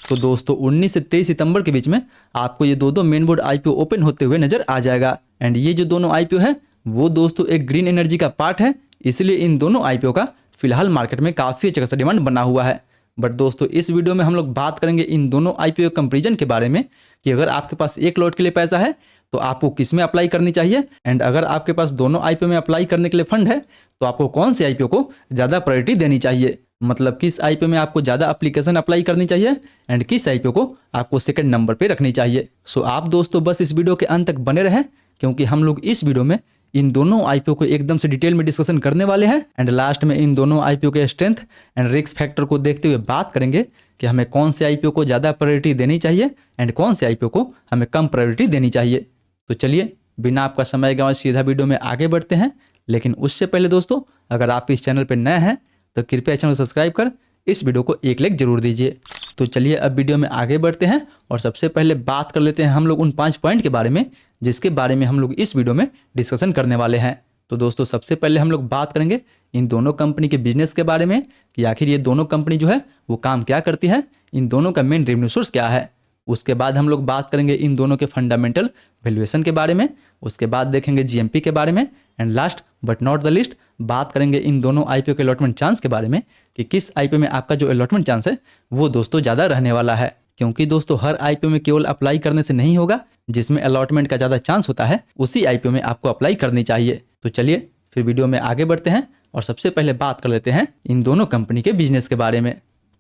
तो दोस्तों 19 से 23 सितंबर के बीच में आपको ये दो मेन बोर्ड आईपीओ ओपन होते हुए नजर आ जाएगा। एंड ये जो दोनों आईपीओ है वो दोस्तों एक ग्रीन एनर्जी का पार्ट है, इसलिए इन दोनों आईपीओ का फिलहाल मार्केट में काफी अच्छा खासा डिमांड बना हुआ है। बट दोस्तों इस वीडियो में हम लोग बात करेंगे इन दोनों आईपीओ कंपैरिजन के बारे में कि अगर आपके पास एक लॉट के लिए पैसा है तो आपको किस में अप्लाई करनी चाहिए, एंड अगर आपके पास दोनों आईपीओ में अप्लाई करने के लिए फंड है तो आपको कौन से आईपीओ को ज़्यादा प्रायोरिटी देनी चाहिए, मतलब किस आईपीओ में आपको ज़्यादा एप्लीकेशन अप्लाई करनी चाहिए एंड किस आईपीओ को आपको सेकंड नंबर पे रखनी चाहिए। सो आप दोस्तों बस इस वीडियो के अंत तक बने रहें, क्योंकि हम लोग इस वीडियो में इन दोनों आईपीओ को एकदम से डिटेल में डिस्कशन करने वाले हैं एंड लास्ट में इन दोनों आईपीओ के स्ट्रेंथ एंड रिस्क फैक्टर को देखते हुए बात करेंगे कि हमें कौन से आईपीओ को ज़्यादा प्रायोरिटी देनी चाहिए एंड कौन से आईपीओ को हमें कम प्रायोरिटी देनी चाहिए। तो चलिए बिना आपका समय गंवाए सीधा वीडियो में आगे बढ़ते हैं। लेकिन उससे पहले दोस्तों अगर आप इस चैनल पर नए हैं तो कृपया चैनल को सब्सक्राइब कर इस वीडियो को एक लाइक जरूर दीजिए। तो चलिए अब वीडियो में आगे बढ़ते हैं और सबसे पहले बात कर लेते हैं हम लोग उन 5 पॉइंट के बारे में जिसके बारे में हम लोग इस वीडियो में डिस्कशन करने वाले हैं। तो दोस्तों सबसे पहले हम लोग बात करेंगे इन दोनों कंपनी के बिजनेस के बारे में कि आखिर ये दोनों कंपनी जो है वो काम क्या करती है, इन दोनों का मेन रेवेन्यू सोर्स क्या है। उसके बाद हम लोग बात करेंगे इन दोनों के फंडामेंटल वैल्यूएशन के बारे में, उसके बाद देखेंगे जीएमपी के बारे में and last but not the list बात करेंगे इन दोनों आईपीओ के अलॉटमेंट चांस के बारे में कि किस आईपीओ में आपका जो अलॉटमेंट चांस है वो दोस्तों ज़्यादा रहने वाला है। क्योंकि दोस्तों हर आईपीओ में केवल अप्लाई करने से नहीं होगा, जिसमें अलॉटमेंट का ज़्यादा चांस होता है उसी आईपीओ में आपको अप्लाई करनी चाहिए। तो चलिए फिर वीडियो में आगे बढ़ते हैं और सबसे पहले बात कर लेते हैं इन दोनों कंपनी के बिजनेस के बारे में।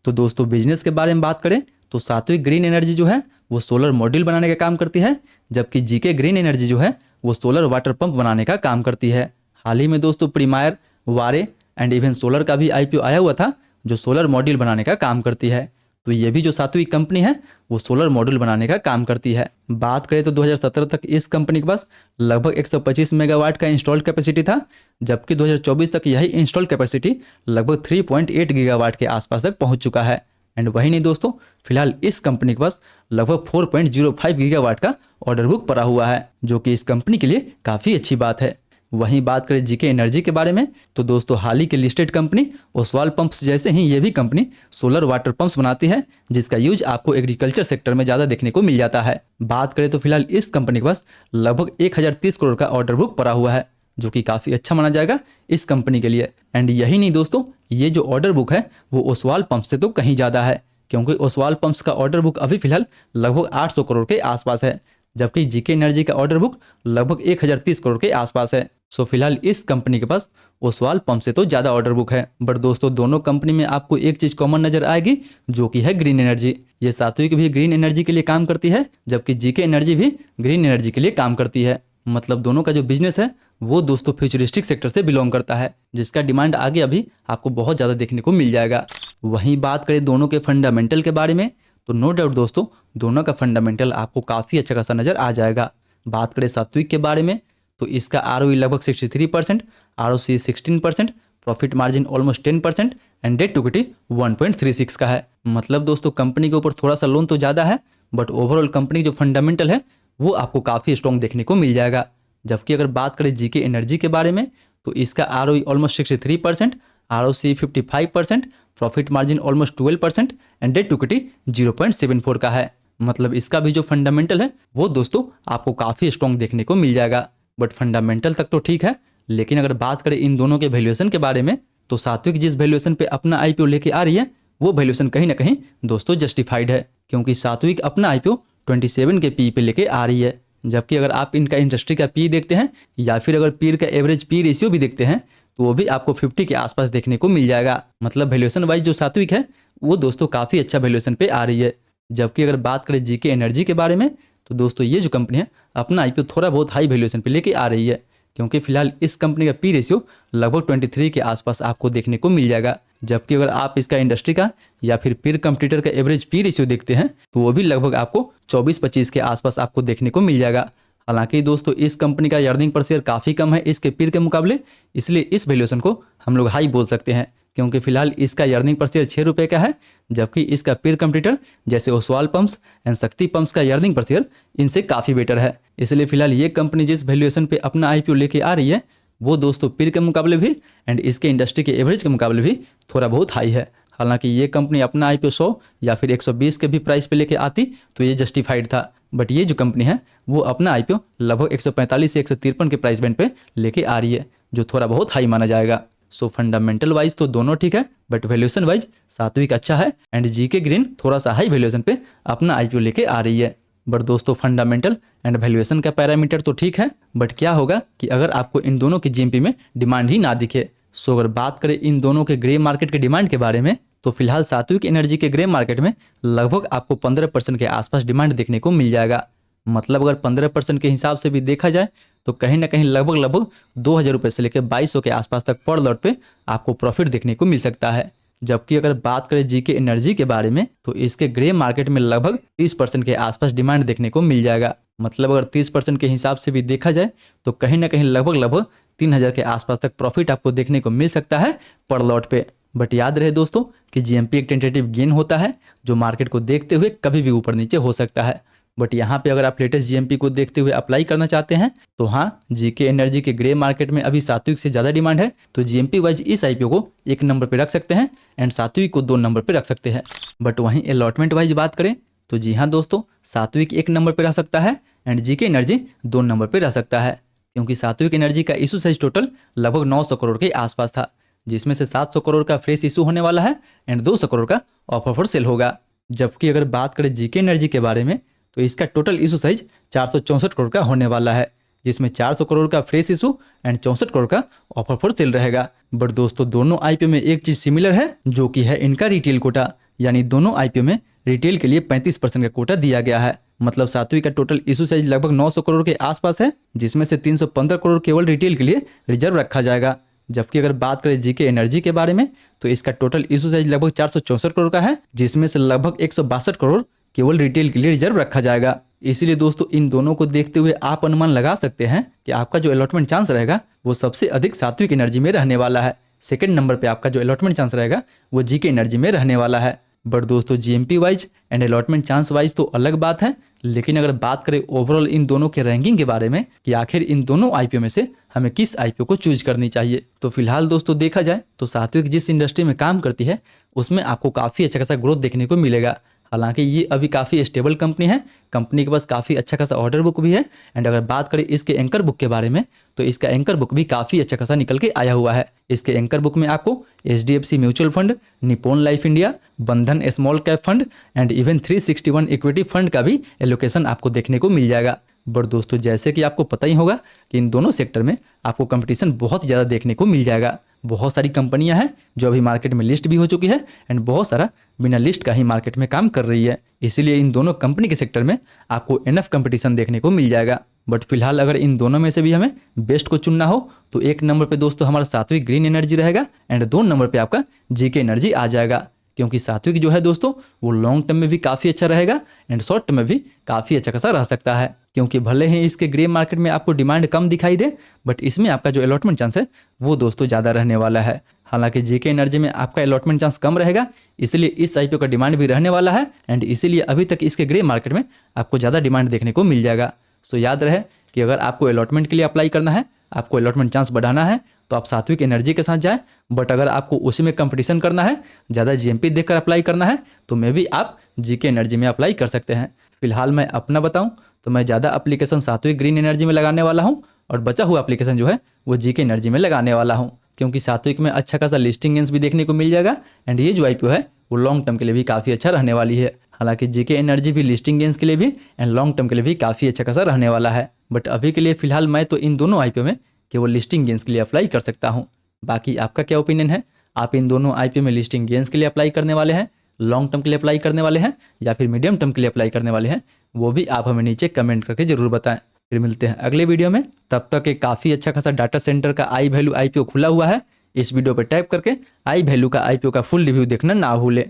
तो दोस्तों बिजनेस के बारे में बात करें तो सात्विक ग्रीन एनर्जी जो है वो सोलर मॉड्यूल बनाने का काम करती है, जबकि जीके ग्रीन एनर्जी जो है वो सोलर वाटर पंप बनाने का काम करती है। हाल ही में दोस्तों प्रीमायर, वारे एंड इवन सोलर का भी आईपीओ आया हुआ था जो सोलर मॉड्यूल बनाने का काम करती है। तो ये भी जो सात्विक कंपनी है वो सोलर मॉड्यूल बनाने का काम करती है। बात करें तो 2017 तक इस कंपनी के पास लगभग 125 मेगावाट का इंस्टॉल्ड कैपेसिटी था, जबकि 2024 तक यही इंस्टॉल्ड कैपेसिटी लगभग 3.8 गीगावाट के आसपास तक पहुंच चुका है। एंड वही नहीं दोस्तों, फिलहाल इस कंपनी के पास लगभग 4.05 गीगावाट का ऑर्डर बुक पड़ा हुआ है, जो कि इस कंपनी के लिए काफ़ी अच्छी बात है। वहीं बात करें जीके एनर्जी के बारे में तो दोस्तों हाल ही के लिस्टेड कंपनी ओसवाल पंप्स जैसे ही ये भी कंपनी सोलर वाटर पंप्स बनाती है, जिसका यूज आपको एग्रीकल्चर सेक्टर में ज़्यादा देखने को मिल जाता है। बात करें तो फिलहाल इस कंपनी के पास लगभग 1030 करोड़ का ऑर्डर बुक पड़ा हुआ है, जो कि काफ़ी अच्छा माना जाएगा इस कंपनी के लिए। एंड यही नहीं दोस्तों, ये जो ऑर्डर बुक है वो ओसवाल पंप से तो कहीं ज़्यादा है, क्योंकि ओसवाल पंप्स का ऑर्डर बुक अभी फिलहाल लगभग 800 करोड़ के आसपास है, जबकि जीके एनर्जी का ऑर्डर बुक लगभग 1030 करोड़ के आसपास है। सो फिलहाल इस कंपनी के पास ओसवाल पंप से तो ज़्यादा ऑर्डर बुक है। बट दोस्तों दोनों कंपनी में आपको एक चीज़ कॉमन नजर आएगी, जो कि है ग्रीन एनर्जी। ये सात्विक भी ग्रीन एनर्जी के लिए काम करती है, जबकि जीके एनर्जी भी ग्रीन एनर्जी के लिए काम करती है। मतलब दोनों का जो बिजनेस है वो दोस्तों फ्यूचरिस्टिक सेक्टर से बिलोंग करता है, जिसका डिमांड आगे अभी आपको बहुत ज़्यादा देखने को मिल जाएगा। वहीं बात करें दोनों के फंडामेंटल के बारे में तो नो डाउट दोस्तों दोनों का फंडामेंटल आपको काफ़ी अच्छा खासा नज़र आ जाएगा। बात करें सात्विक के बारे में तो इसका आरओई लगभग 63%, ROC 16%, profit margin almost 10% and debt to equity 1.36 का है। मतलब दोस्तों कंपनी के ऊपर थोड़ा सा लोन तो ज़्यादा है, बट ओवरऑल कंपनी जो फंडामेंटल है वो आपको काफ़ी स्ट्रॉन्ग देखने को मिल जाएगा। जबकि अगर बात करें जीके एनर्जी के बारे में तो इसका ROE almost 63%, ROC 55%, profit margin almost 12% and debt to equity 0.74 का है। मतलब इसका भी जो फंडामेंटल है वो दोस्तों आपको काफ़ी स्ट्रॉन्ग देखने को मिल जाएगा। बट फंडामेंटल तक तो ठीक है, लेकिन अगर बात करें इन दोनों के वैल्यूएशन के बारे में तो सात्विक जिस वैल्यूएशन पे अपना आईपीओ लेके आ रही है वो वैल्यूएशन कहीं ना कहीं दोस्तों जस्टिफाइड है, क्योंकि सात्विक अपना आईपीओ 27 के पी पे लेके आ रही है। जबकि अगर आप इनका इंडस्ट्री का पी देखते हैं या फिर अगर पीर का एवरेज पी रेशियो भी देखते हैं तो वो भी आपको 50 के आसपास देखने को मिल जाएगा। मतलब वैल्यूएशन वाइज जो सात्विक है वो दोस्तों काफ़ी अच्छा वैल्यूएशन पे आ रही है। जबकि अगर बात करें जीके एनर्जी के बारे में तो दोस्तों ये जो कंपनी है अपना आईपीओ थोड़ा बहुत हाई वैल्यूएशन पे लेके आ रही है, क्योंकि फिलहाल इस कंपनी का पी रेशियो लगभग 23 के आसपास आपको देखने को मिल जाएगा। जबकि अगर आप इसका इंडस्ट्री का या फिर पीर कंपटीटर का एवरेज पी रेशियो देखते हैं तो वो भी लगभग आपको 24-25 के आसपास आपको देखने को मिल जाएगा। हालांकि दोस्तों इस कंपनी का अर्निंग पर शेयर काफ़ी कम है इसके पीर के मुकाबले, इसलिए इस वैल्यूएशन को हम लोग हाई बोल सकते हैं, क्योंकि फिलहाल इसका अर्निंग पर शेयर 6 रुपये का है, जबकि इसका पीर कंपटीटर जैसे ओसवाल पंप्स एंड शक्ति पंप्स का अर्निंग पर शेयर इनसे काफ़ी बेटर है। इसलिए फिलहाल ये कंपनी जिस वैल्यूएशन पे अपना आईपीओ लेके आ रही है वो दोस्तों पीर के मुकाबले भी एंड इसके इंडस्ट्री के एवरेज के मुकाबले भी थोड़ा बहुत हाई है। हालांकि ये कंपनी अपना आईपीओ 100 या फिर 120 के भी प्राइस पे लेके आती तो ये जस्टिफाइड था, बट ये जो कंपनी है वो अपना आईपीओ लगभग 145 से 153 के प्राइस बैंड पे लेके आ रही है, जो थोड़ा बहुत हाई माना जाएगा। सो फंडामेंटल वाइज तो दोनों ठीक है, बट वैल्यूएशन वाइज सात्विक अच्छा है एंड जीके ग्रीन थोड़ा सा हाई वैल्यूएशन पे अपना आईपीओ लेके आ रही है। बट दोस्तों फंडामेंटल एंड वैल्यूएशन का पैरामीटर तो ठीक है, बट क्या होगा कि अगर आपको इन दोनों की जीएमपी में डिमांड ही ना दिखे। सो अगर बात करें इन दोनों के ग्रे मार्केट के डिमांड के बारे में, तो फिलहाल सात्विक एनर्जी के ग्रे मार्केट में लगभग आपको 15% के आसपास डिमांड देखने को मिल जाएगा। मतलब अगर 15% के हिसाब से भी देखा जाए तो कहीं ना कहीं लगभग 2000 रुपये से लेकर 2200 के आसपास तक पर लॉट पे आपको प्रॉफिट देखने को मिल सकता है। जबकि अगर बात करें जीके एनर्जी के बारे में, तो इसके ग्रे मार्केट में लगभग 30% के आसपास डिमांड देखने को मिल जाएगा। मतलब अगर 30% के हिसाब से भी देखा जाए तो कहीं ना कहीं लगभग 3000 के आसपास तक प्रॉफिट आपको देखने को मिल सकता है पर लॉट पे। बट याद रहे दोस्तों कि जीएमपी एक टेंटेटिव गेन होता है जो मार्केट को देखते हुए कभी भी ऊपर नीचे हो सकता है। बट यहाँ पे अगर आप लेटेस्ट जीएमपी को देखते हुए अप्लाई करना चाहते हैं तो हाँ, जीके एनर्जी के ग्रे मार्केट में अभी सात्विक से ज़्यादा डिमांड है, तो जीएमपी वाइज इस आईपीओ को 1 नंबर पे रख सकते हैं एंड सात्विक को 2 नंबर पे रख सकते हैं। बट वहीं अलॉटमेंट वाइज बात करें तो जी हाँ दोस्तों, सात्विक 1 नंबर पर रह सकता है एंड जीके एनर्जी 2 नंबर पर रह सकता है, क्योंकि सात्विक एनर्जी का इशू साइज टोटल लगभग 900 करोड़ के आसपास था, जिसमें से 700 करोड़ का फ्रेश इशू होने वाला है एंड 200 करोड़ का ऑफर फॉर सेल होगा। जबकि अगर बात करें जीके एनर्जी के बारे में, तो इसका टोटल इशू साइज 464 करोड़ का होने वाला है, जिसमें 400 करोड़ का फ्रेश इशू एंड 64 करोड़ का ऑफर फॉर सेल रहेगा। बट दोस्तों दोनों आईपीओ में एक चीज सिमिलर है, जो कि है इनका रिटेल कोटा, यानी दोनों आईपीओ में रिटेल के लिए 35% का कोटा दिया गया है। मतलब सात्विक का टोटल इशू साइज लगभग 900 करोड़ के आसपास है, जिसमें से 315 करोड़ केवल रिटेल के लिए रिजर्व रखा जाएगा। जबकि अगर बात करें जीके एनर्जी के बारे में, तो इसका टोटल इशू साइज लगभग 464 करोड़ का है, जिसमें से लगभग 162 करोड़ केवल रिटेल के लिए रिजर्व रखा जाएगा। इसीलिए दोस्तों इन दोनों को देखते हुए आप अनुमान लगा सकते हैं कि आपका जो अलॉटमेंट चांस रहेगा वो सबसे अधिक सात्विक एनर्जी में रहने वाला है। सेकंड नंबर पे आपका जो अलॉटमेंट चांस रहेगा वो जीके एनर्जी में रहने वाला है। बट दोस्तों GMP wise and allotment chance wise तो अलग बात है, लेकिन अगर बात करें ओवरऑल इन दोनों के रैंकिंग के बारे में कि आखिर इन दोनों आईपीओ में से हमें किस आईपीओ को चूज करनी चाहिए, तो फिलहाल दोस्तों देखा जाए तो सात्विक जिस इंडस्ट्री में काम करती है उसमें आपको काफ़ी अच्छा खासा ग्रोथ देखने को मिलेगा। हालांकि ये अभी काफ़ी स्टेबल कंपनी है, कंपनी के पास काफ़ी अच्छा खासा ऑर्डर बुक भी है एंड अगर बात करें इसके एंकर बुक के बारे में, तो इसका एंकर बुक भी काफ़ी अच्छा खासा निकल के आया हुआ है। इसके एंकर बुक में आपको HDFC mutual fund, Nippon life India, Bandhan small cap fund and even 361 equity fund का भी एलोकेशन आपको देखने को मिल जाएगा। बट दोस्तों जैसे कि आपको पता ही होगा कि इन दोनों सेक्टर में आपको कंपटीशन बहुत ज़्यादा देखने को मिल जाएगा। बहुत सारी कंपनियां हैं जो अभी मार्केट में लिस्ट भी हो चुकी है एंड बहुत सारा बिना लिस्ट का ही मार्केट में काम कर रही है। इसीलिए इन दोनों कंपनी के सेक्टर में आपको इनफ कंपटीशन देखने को मिल जाएगा। बट फिलहाल अगर इन दोनों में से भी हमें बेस्ट को चुनना हो तो 1 नंबर पे दोस्तों हमारा सात्विक ग्रीन एनर्जी रहेगा एंड 2 नंबर पे आपका जीके एनर्जी आ जाएगा, क्योंकि सात्विक जो है दोस्तों वो लॉन्ग टर्म में भी काफ़ी अच्छा रहेगा एंड शॉर्ट टर्म में भी काफ़ी अच्छा खासा रह सकता है। क्योंकि भले ही इसके ग्रे मार्केट में आपको डिमांड कम दिखाई दे, बट इसमें आपका जो अलॉटमेंट चांस है वो दोस्तों ज़्यादा रहने वाला है। हालांकि जीके एनर्जी में आपका अलॉटमेंट चांस कम रहेगा, इसलिए इस आईपीओ का डिमांड भी रहने वाला है एंड इसीलिए अभी तक इसके ग्रे मार्केट में आपको ज़्यादा डिमांड देखने को मिल जाएगा। सो याद रहे कि अगर आपको अलॉटमेंट के लिए अप्लाई करना है, आपको अलॉटमेंट चांस बढ़ाना है, तो आप सात्विक एनर्जी के साथ जाएं। बट अगर आपको उसी में कंपटीशन करना है, ज़्यादा जीएमपी देखकर अप्लाई करना है, तो मे भी आप जीके एनर्जी में अप्लाई कर सकते हैं। फिलहाल मैं अपना बताऊं तो मैं ज़्यादा एप्लीकेशन सात्विक ग्रीन एनर्जी में लगाने वाला हूं और बचा हुआ एप्लीकेशन जो है वो जीके एनर्जी में लगाने वाला हूं, क्योंकि सात्विक में अच्छा खासा लिस्टिंग गेंस भी देखने को मिल जाएगा एंड ये जो आईपीओ है वो लॉन्ग टर्म के लिए भी काफ़ी अच्छा रहने वाली है। हालांकि जीके एनर्जी भी लिस्टिंग गेंस के लिए भी एंड लॉन्ग टर्म के लिए भी काफ़ी अच्छा खासा रहने वाला है। बट अभी के लिए फिलहाल मैं तो इन दोनों आईपीओ में केवल लिस्टिंग गेंस के लिए अप्लाई कर सकता हूँ। बाकी आपका क्या ओपिनियन है? आप इन दोनों आईपीओ में लिस्टिंग गेंस के लिए अप्लाई करने वाले हैं, लॉन्ग टर्म के लिए अप्लाई करने वाले हैं या फिर मीडियम टर्म के लिए अप्लाई करने वाले हैं? वो भी आप हमें नीचे कमेंट करके जरूर बताएं। फिर मिलते हैं अगले वीडियो में, तब तक एक काफ़ी अच्छा खासा डाटा सेंटर का आई वैल्यू आईपीओ खुला हुआ है, इस वीडियो पर टैप करके आई वैल्यू का आईपीओ का फुल रिव्यू देखना ना भूलें।